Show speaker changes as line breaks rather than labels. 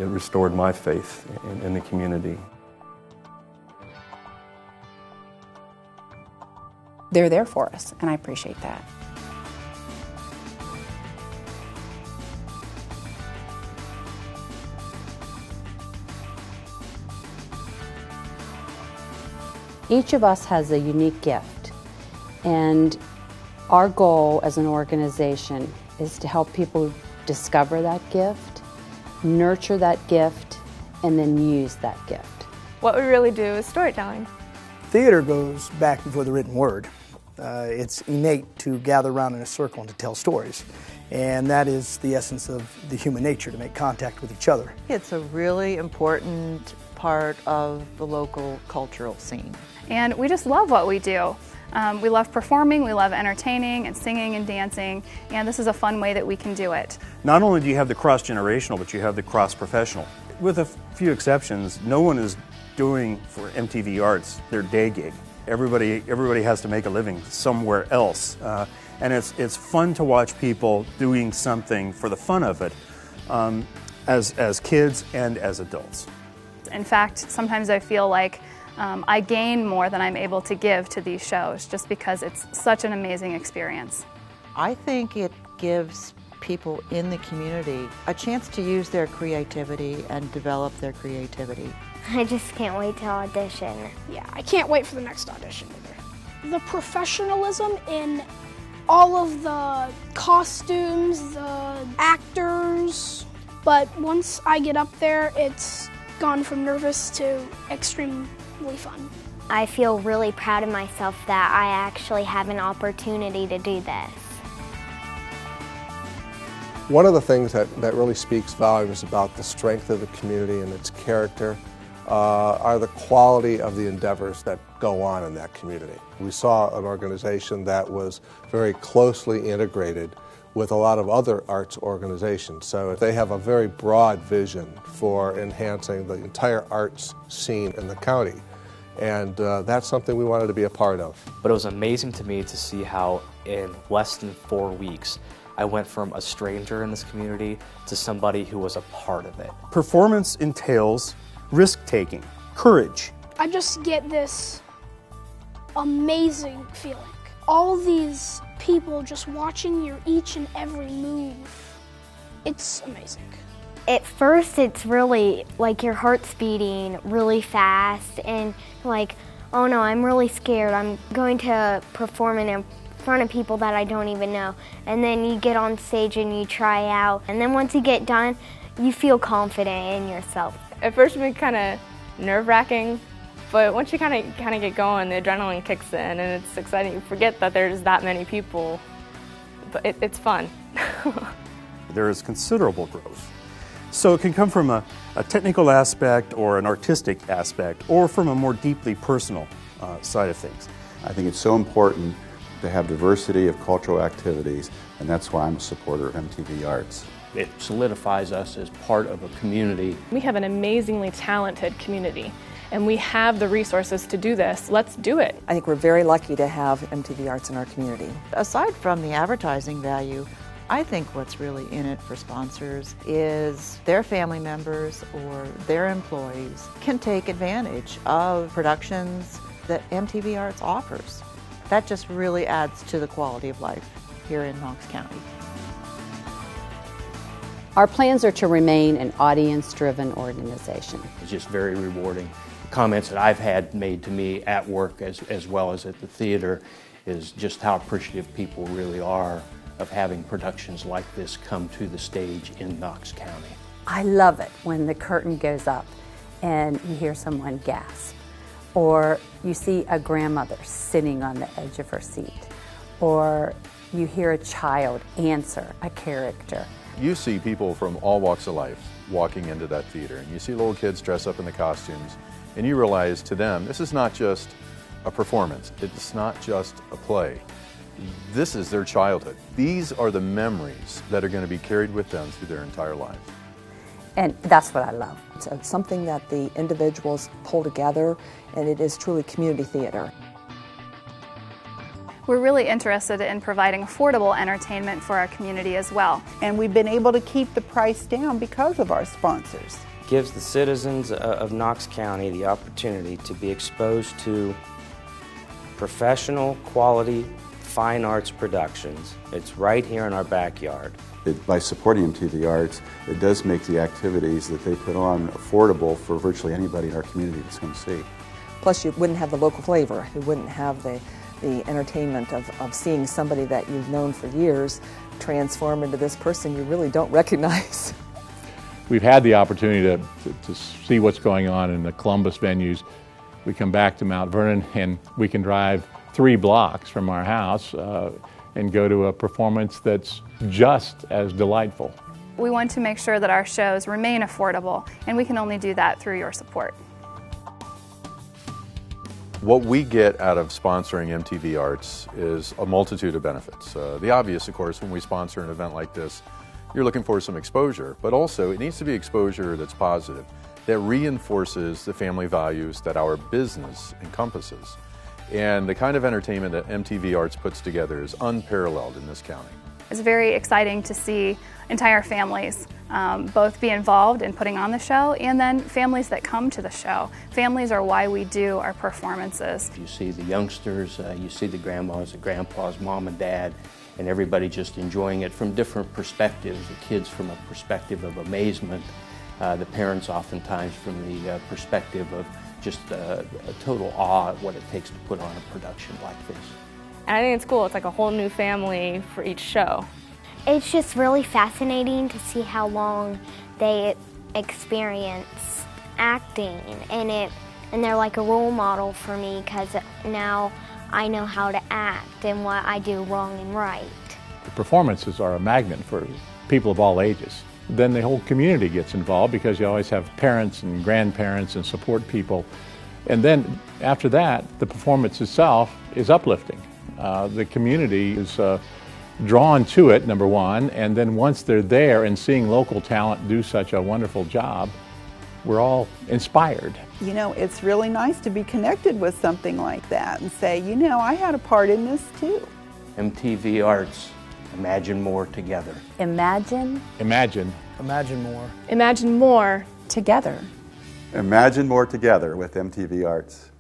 it restored my faith in the community.
They're there for us, and I appreciate that.
Each of us has a unique gift, and our goal as an organization is to help people discover that gift, nurture that gift, and then use that gift.
What we really do is storytelling.
Theater goes back before the written word. It's innate to gather around in a circle and to tell stories. And that is the essence of the human nature, to make contact with each other.
It's a really important part of the local cultural scene.
And we just love what we do. We love performing, we love entertaining and singing and dancing, and this is a fun way that we can do it.
Not only do you have the cross-generational, but you have the cross-professional. With a few exceptions, no one is doing for MTVarts their day gig. Everybody has to make a living somewhere else. And it's fun to watch people doing something for the fun of it, as kids and as adults.
In fact, sometimes I feel like I gain more than I'm able to give to these shows, just because it's such an amazing experience.
I think it gives people in the community a chance to use their creativity and develop their creativity.
I just can't wait to audition.
Yeah, I can't wait for the next audition either. The professionalism in all of the costumes, the actors, but once I get up there, it's gone from nervous to extremely fun.
I feel really proud of myself that I actually have an opportunity to do this.
One of the things that really speaks volumes about the strength of the community and its character are the quality of the endeavors that go on in that community. We saw an organization that was very closely integrated with a lot of other arts organizations. So they have a very broad vision for enhancing the entire arts scene in the county. And that's something we wanted to be a part of.
But it was amazing to me to see how in less than 4 weeks, I went from a stranger in this community to somebody who was a part of it.
Performance entails risk-taking, courage.
I just get this amazing feeling. All these people just watching your each and every move. It's amazing.
At first it's really like your heart's beating really fast and like, oh no, I'm really scared. I'm going to perform in front of people that I don't even know. And then you get on stage and you try out. And then once you get done, you feel confident in yourself.
At first it was kind of nerve-wracking, but once you kind of get going, the adrenaline kicks in and it's exciting. You forget that there's that many people, but it's fun.
There is considerable growth. So it can come from a technical aspect or an artistic aspect, or from a more deeply personal side of things.
I think it's so important to have diversity of cultural activities, and that's why I'm a supporter of MTVarts.
It solidifies us as part of a community.
We have an amazingly talented community, and we have the resources to do this. Let's do it.
I think we're very lucky to have MTVarts in our community.
Aside from the advertising value, I think what's really in it for sponsors is their family members or their employees can take advantage of productions that MTVarts offers. That just really adds to the quality of life here in Knox County.
Our plans are to remain an audience-driven organization.
It's just very rewarding. The comments that I've had made to me at work as well as at the theater is just how appreciative people really are of having productions like this come to the stage in Knox County.
I love it when the curtain goes up and you hear someone gasp, or you see a grandmother sitting on the edge of her seat, or you hear a child answer a character.
You see people from all walks of life walking into that theater, and you see little kids dress up in the costumes, and you realize to them, this is not just a performance, it's not just a play. This is their childhood. These are the memories that are going to be carried with them through their entire lives.
And that's what I love.
It's something that the individuals pull together, and it is truly community theater.
We're really interested in providing affordable entertainment for our community as well.
And we've been able to keep the price down because of our sponsors. gives the citizens of Knox County the opportunity to be exposed to professional, quality, fine arts productions. It's right here in our backyard.
By supporting MTVarts, it does make the activities that they put on affordable for virtually anybody in our community that's going to see.
Plus, you wouldn't have the local flavor. You wouldn't have the entertainment of seeing somebody that you've known for years transform into this person you really don't recognize.
We've had the opportunity to see what's going on in the Columbus venues. We come back to Mount Vernon and we can drive 3 blocks from our house and go to a performance that's just as delightful.
We want to make sure that our shows remain affordable, and we can only do that through your support.
What we get out of sponsoring MTVarts is a multitude of benefits. The obvious, of course, when we sponsor an event like this, you're looking for some exposure, but also it needs to be exposure that's positive, that reinforces the family values that our business encompasses. And the kind of entertainment that MTVarts puts together is unparalleled in this county.
It's very exciting to see entire families both be involved in putting on the show, and then families that come to the show. Families are why we do our performances.
You see the youngsters, you see the grandmas, the grandpas, mom and dad, and everybody just enjoying it from different perspectives. The kids from a perspective of amazement, the parents oftentimes from the perspective of just a total awe at what it takes to put on a production like this.
And I think it's cool. It's like a whole new family for each show.
It's just really fascinating to see how long they experience acting, and they're like a role model for me, because now I know how to act and what I do wrong and right.
The performances are a magnet for people of all ages. Then the whole community gets involved because you always have parents and grandparents and support people. And then after that, the performance itself is uplifting. The community is drawn to it, number one, and then once they're there and seeing local talent do such a wonderful job, we're all inspired.
You know, it's really nice to be connected with something like that and say, you know, I had a part in this too.
MTVarts, imagine more together.
Imagine.
Imagine.
Imagine more.
Imagine more together.
Imagine more together with MTVarts.